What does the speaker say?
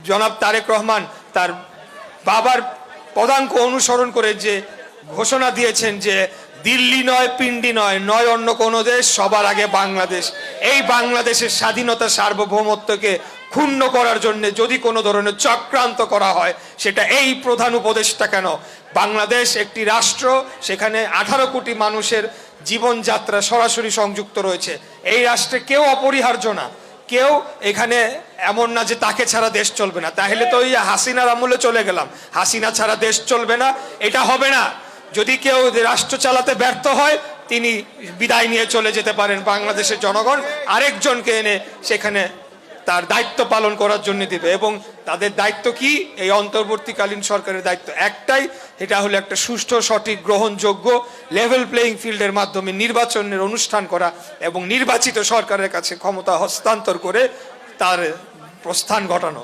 জনাব তারেক রহমান তার বাবার পদাঙ্ক অনুসরণ করে যে ঘোষণা দিয়েছেন যে দিল্লি নয়, পিন্ডি নয়, নয় অন্য কোনো দেশ, সবার আগে বাংলাদেশ, এই বাংলাদেশের স্বাধীনতা সার্বভৌমত্বকে ক্ষুণ্ণ করার জন্য যদি কোনো ধরনের চক্রান্ত করা হয়, সেটা এই প্রধান উপদেষ্টা কেন, বাংলাদেশ একটি রাষ্ট্র, সেখানে 18 কোটি মানুষের জীবনযাত্রা সরাসরি সংযুক্ত রয়েছে। এই রাষ্ট্রে কেউ অপরিহার্য না, কেউ এখানে এমন না যে তাকে ছাড়া দেশ চলবে না। তাহলে তো ওই হাসিনার আমলে চলে গেলাম, হাসিনা ছাড়া দেশ চলবে না, এটা হবে না। যদি কেউ রাষ্ট্র চালাতে ব্যর্থ হয়, তিনি বিদায় নিয়ে চলে যেতে পারেন। বাংলাদেশের জনগণ আরেকজনকে এনে সেখানে তার দায়িত্ব পালন করার জন্য দিবে। এবং তাদের দায়িত্ব কি? এই অন্তর্বর্তীকালীন সরকারের দায়িত্ব একটাই, এটা হলো একটা সুষ্ঠু, সঠিক, গ্রহণযোগ্য লেভেল প্লেয়িং ফিল্ডের মাধ্যমে নির্বাচনের অনুষ্ঠান করা এবং নির্বাচিত সরকারের কাছে ক্ষমতা হস্তান্তর করে তার প্রস্থান ঘটানো।